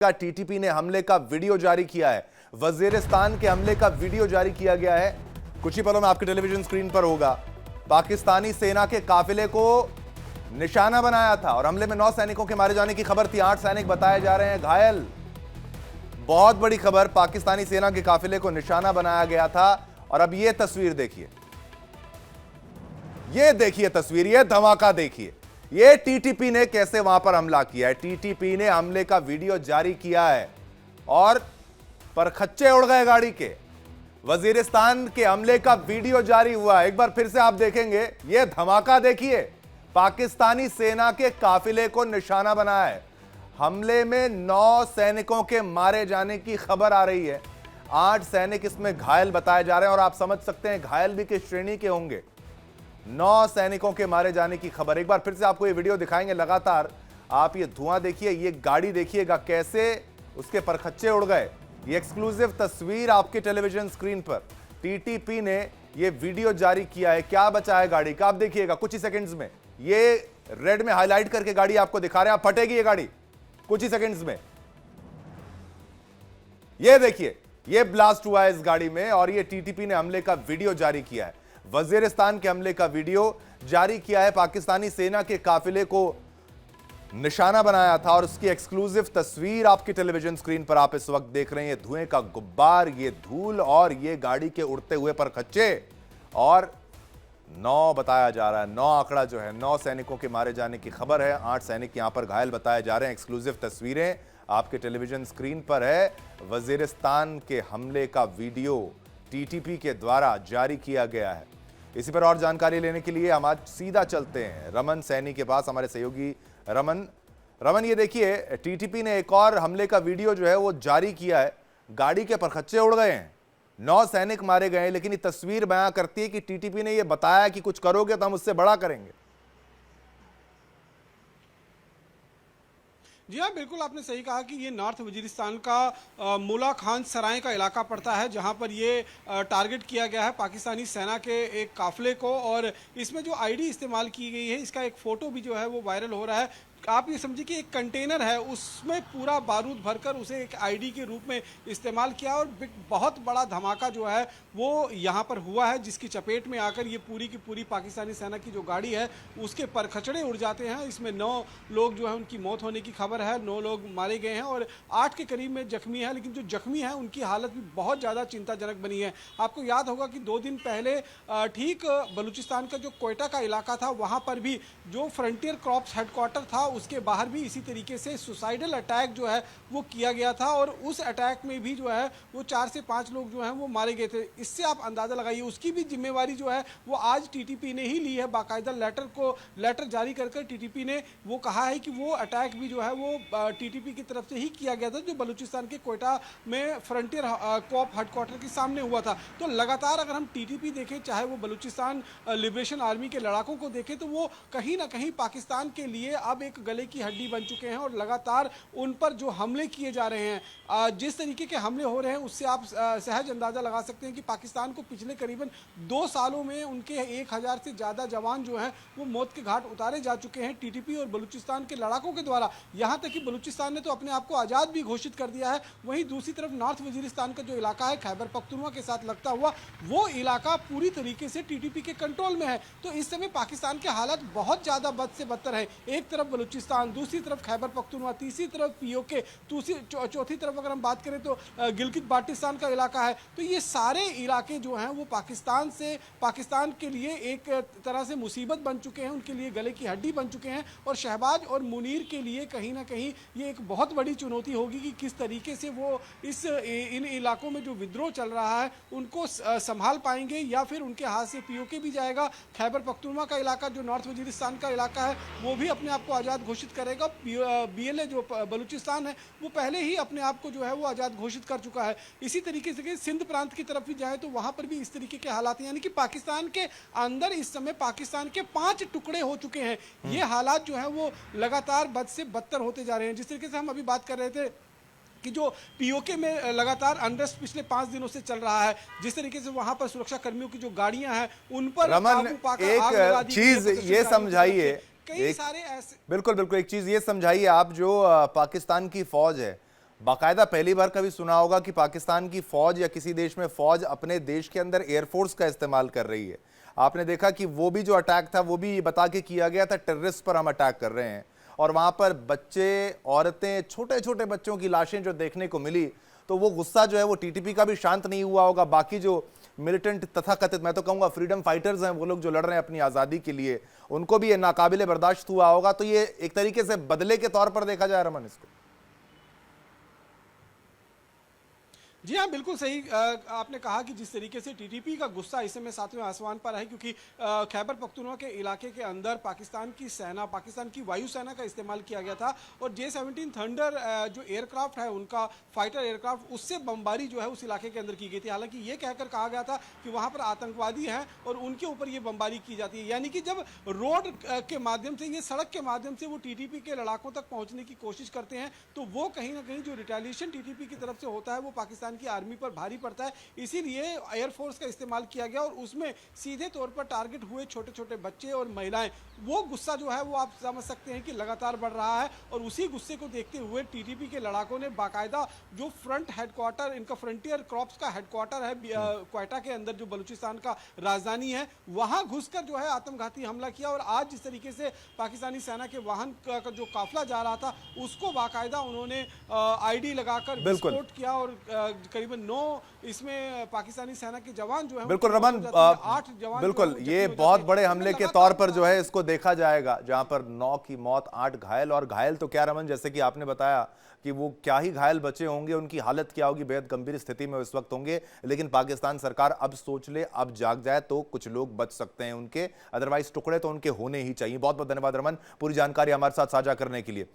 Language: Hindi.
का टीटीपी ने हमले का वीडियो जारी किया है। वजीरिस्तान के हमले का वीडियो जारी किया गया है, कुछ ही पलों में आपके टेलीविजन स्क्रीन पर होगा। पाकिस्तानी सेना के काफिले को निशाना बनाया था और हमले में 9 सैनिकों के मारे जाने की खबर थी। 8 सैनिक बताए जा रहे हैं घायल। बहुत बड़ी खबर, पाकिस्तानी सेना के काफिले को निशाना बनाया गया था। और अब यह तस्वीर देखिए, यह देखिए तस्वीर, यह धमाका देखिए, यह टीटीपी ने कैसे वहां पर हमला किया है। टीटीपी ने हमले का वीडियो जारी किया है और परखच्चे उड़ गए गाड़ी के। वजीरिस्तान के हमले का वीडियो जारी हुआ है, एक बार फिर से आप देखेंगे। यह धमाका देखिए, पाकिस्तानी सेना के काफिले को निशाना बनाया है। हमले में 9 सैनिकों के मारे जाने की खबर आ रही है। 8 सैनिक इसमें घायल बताए जा रहे हैं और आप समझ सकते हैं घायल भी किस श्रेणी के होंगे। 9 सैनिकों के मारे जाने की खबर। एक बार फिर से आपको ये वीडियो दिखाएंगे लगातार। आप ये धुआं देखिए, ये गाड़ी देखिएगा कैसे उसके परखच्चे उड़ गए। ये एक्सक्लूसिव तस्वीर आपके टेलीविजन स्क्रीन पर। टीटीपी ने ये वीडियो जारी किया है। क्या बचा है गाड़ी का आप देखिएगा कुछ ही सेकंड्स में। ये रेड में हाईलाइट करके गाड़ी आपको दिखा रहे हैं, आप फटेगी ये गाड़ी कुछ ही सेकंड्स में। ये देखिए, ये ब्लास्ट हुआ है इस गाड़ी में और ये टीटीपी ने हमले का वीडियो जारी किया है। वजीरिस्तान के हमले का वीडियो जारी किया है। पाकिस्तानी सेना के काफिले को निशाना बनाया था और उसकी एक्सक्लूसिव तस्वीर आपकी टेलीविजन स्क्रीन पर आप इस वक्त देख रहे हैं। ये धुएं का गुब्बार, ये धूल और ये गाड़ी के उड़ते हुए परखच्चे। और 9 बताया जा रहा है, 9 आंकड़ा जो है, 9 सैनिकों के मारे जाने की खबर है। 8 सैनिक यहां पर घायल बताए जा रहे हैं। एक्सक्लूसिव तस्वीरें आपके टेलीविजन स्क्रीन पर है। वजीरिस्तान के हमले का वीडियो टीटीपी के द्वारा जारी किया गया है। इसी पर और जानकारी लेने के लिए हम आज सीधा चलते हैं रमन सैनी के पास, हमारे सहयोगी रमन ये देखिए, टीटीपी ने एक और हमले का वीडियो जो है वो जारी किया है। गाड़ी के परखच्चे उड़ गए हैं, 9 सैनिक मारे गए हैं, लेकिन ये तस्वीर बयां करती है कि टीटीपी ने ये बताया कि कुछ करोगे तो हम उससे बड़ा करेंगे। जी हाँ, बिल्कुल आपने सही कहा कि ये नॉर्थ वजीरिस्तान का मुला खान सराय का इलाका पड़ता है, जहां पर ये टारगेट किया गया है पाकिस्तानी सेना के एक काफिले को। और इसमें जो आईडी इस्तेमाल की गई है, इसका एक फ़ोटो भी जो है वो वायरल हो रहा है। आप ये समझिए कि एक कंटेनर है, उसमें पूरा बारूद भरकर उसे एक आईडी के रूप में इस्तेमाल किया और बहुत बड़ा धमाका जो है वो यहाँ पर हुआ है, जिसकी चपेट में आकर ये पूरी की पूरी पाकिस्तानी सेना की जो गाड़ी है उसके परखचड़े उड़ जाते हैं। इसमें 9 लोग जो है उनकी मौत होने की खबर है, 9 लोग मारे गए हैं और 8 के करीब में जख्मी है। लेकिन जो जख्मी है उनकी हालत भी बहुत ज़्यादा चिंताजनक बनी है। आपको याद होगा कि 2 दिन पहले ठीक बलूचिस्तान का जो कोयटा का इलाका था, वहाँ पर भी जो फ्रंटियर क्रॉप्स हेडक्वार्टर था उसके बाहर भी इसी तरीके से सुसाइडल अटैक जो है वो किया गया था और उस अटैक में भी जो है वो 4 से 5 लोग जो हैं वो मारे गए थे। इससे आप अंदाज़ा लगाइए, उसकी भी जिम्मेवारी जो है वो आज टीटीपी ने ही ली है। बाकायदा लेटर जारी कर टीटीपी ने वो कहा है कि वो अटैक भी जो है वो टीटीपी की तरफ से ही किया गया था, जो बलूचिस्तान के कोयटा में फ्रंटियर कॉप हेडक्वार्टर के सामने हुआ था। तो लगातार अगर हम टीटीपी देखें, चाहे वो बलूचिस्तान लिबरेशन आर्मी के लड़ाकों को देखें, तो वो कहीं ना कहीं पाकिस्तान के लिए अब एक गले की हड्डी बन चुके हैं और लगातार उन पर जो हमले किए जा रहे हैं, जिस तरीके के हमले हो रहे हैं, उससे आप सहज अंदाजा लगा सकते हैं कि पाकिस्तान को पिछले करीबन 2 सालों में उनके 1000 से ज़्यादा जवान जो हैं वो मौत के घाट उतारे जा चुके हैं टीटीपी और बलूचिस्तान के लड़ाकों के द्वारा। यहाँ तक कि बलूचिस्तान ने तो अपने आप को आज़ाद भी घोषित कर दिया है। वहीं दूसरी तरफ नॉर्थ वजीरिस्तान का जो इलाका है खैबर पख्तूनख्वा के साथ लगता हुआ, वो इलाका पूरी तरीके से टीटीपी के कंट्रोल में है। तो इस समय पाकिस्तान के हालात बहुत ज़्यादा बद से बदतर है। एक तरफ बलूचिस्तान, दूसरी तरफ खैबर पख्तूनख्वा, तीसरी तरफ पीओके, चौथी तरफ अगर हम बात करें तो गिलगित बाल्टिस्तान का इलाका है। तो ये सारे इलाके जो हैं वो पाकिस्तान के लिए एक तरह से मुसीबत बन चुके हैं, उनके लिए गले की हड्डी बन चुके हैं। और शहबाज और मुनीर के लिए कहीं ना कहीं ये एक बहुत बड़ी चुनौती होगी कि किस तरीके से वो इन इलाकों में जो विद्रोह चल रहा है उनको संभाल पाएंगे, या फिर उनके हाथ से पीओके भी जाएगा। खैबर पख्तूनख्वा का इलाका जो नॉर्थ वजीरिस्तान का इलाका है वो भी अपने आप को आज़ाद घोषित करेगा। बीएलए जो बलूचिस्तान है वो पहले ही अपने आप को जो है वो आज़ाद घोषित कर चुका है। इसी तरीके से सिंध प्रांत की तरफ भी जाए तो वहाँ पर भी इस तरीके के हालात हैं, यानी कि पाकिस्तान के अंदर इस समय पाकिस्तान के 5 टुकड़े हो चुके हैं। ये हालात जो है वो लगातार बद से बदतर होते जा रहे हैं। जिस तरीके से हम अभी बात कर रहे थे कि जो पीओके में लगातार अनरेस्ट पिछले 5 दिनों से चल रहा है, जिस तरीके से वहां पर सुरक्षा कर्मियों की जो गाड़ियां हैं उन पर काबू पाकर आग लगा दी। चीज ये समझाइए, कई सारे ऐसे बिल्कुल एक चीज ये समझाइए आप, जो पाकिस्तान की फौज है बाकायदा पहली बार कभी सुना होगा कि पाकिस्तान की फौज या किसी देश में फौज अपने देश के अंदर एयरफोर्स का इस्तेमाल कर रही है। आपने देखा कि वो भी जो अटैक था वो भी बता के किया गया था टेररिस्ट पर हम अटैक कर रहे हैं, और वहां पर बच्चे, औरतें, छोटे छोटे बच्चों की लाशें जो देखने को मिली, तो वो गुस्सा जो है वो टीटीपी का भी शांत नहीं हुआ होगा। बाकी जो मिलिटेंट तथाकथित, मैं तो कहूंगा फ्रीडम फाइटर्स हैं, वो लोग जो लड़ रहे हैं अपनी आज़ादी के लिए, उनको भी ये नाकाबिले बर्दाश्त हुआ होगा। तो ये एक तरीके से बदले के तौर पर देखा जाए रमन इसको। जी हाँ, बिल्कुल सही आपने कहा कि जिस तरीके से टीटीपी का गुस्सा इस समय सातवें आसमान पर है, क्योंकि खैबर पख्तूनख्वा के इलाके के अंदर पाकिस्तान की सेना, पाकिस्तान की वायुसेना का इस्तेमाल किया गया था, और J-17 थंडर जो एयरक्राफ्ट है उनका, फाइटर एयरक्राफ्ट, उससे बमबारी जो है उस इलाके के अंदर की गई थी। हालांकि ये कहकर कहा गया था कि वहाँ पर आतंकवादी हैं और उनके ऊपर ये बमबारी की जाती है। यानी कि जब रोड के माध्यम से, ये सड़क के माध्यम से वो टीटीपी के लड़ाकों तक पहुँचने की कोशिश करते हैं, तो वो कहीं ना कहीं जो रिटेलिएशन टीटीपी की तरफ से होता है वो पाकिस्तान की आर्मी पर भारी पड़ता है। इसीलिए एयरफोर्स का इस्तेमाल किया गया और उसमें सीधे तौर पर टारगेट हुए छोटे छोटे बच्चे और महिलाएं। वो गुस्सा जो है वो आप समझ सकते हैं कि लगातार बढ़ रहा है, और उसी गुस्से को देखते हुए टीटीपी के लड़ाकों ने बाकायदा जो फ्रंट हेडक्वार्टर, इनका फ्रंटियर क्रॉप्स का हेडक्वार्टर है क्वेटा के अंदर, जो बलूचिस्तान का राजधानी है, वहां घुसकर जो है आत्मघाती हमला किया। और आज जिस तरीके से पाकिस्तानी सेना के वाहन का जो काफिला जा रहा था उसको बाकायदा उन्होंने आईडी लगाकर विस्फोट किया, और करीबन 9 इसमें पाकिस्तानी सेना के जवान जो है, बिल्कुल रमन, 8 जवान, बिल्कुल ये बहुत बड़े हमले के तौर पर जो है इसको देखा जाएगा, जहां पर 9 की मौत, 8 घायल। और घायल तो क्या रमन, जैसे कि आपने बताया कि वो क्या ही घायल बचे होंगे, उनकी हालत क्या होगी, बेहद गंभीर स्थिति में इस वक्त होंगे। लेकिन पाकिस्तान सरकार अब सोच ले, अब जाग जाए तो कुछ लोग बच सकते हैं उनके, अदरवाइज टुकड़े तो उनके होने ही चाहिए। बहुत बहुत धन्यवाद रमन, पूरी जानकारी हमारे साथ साझा करने के लिए।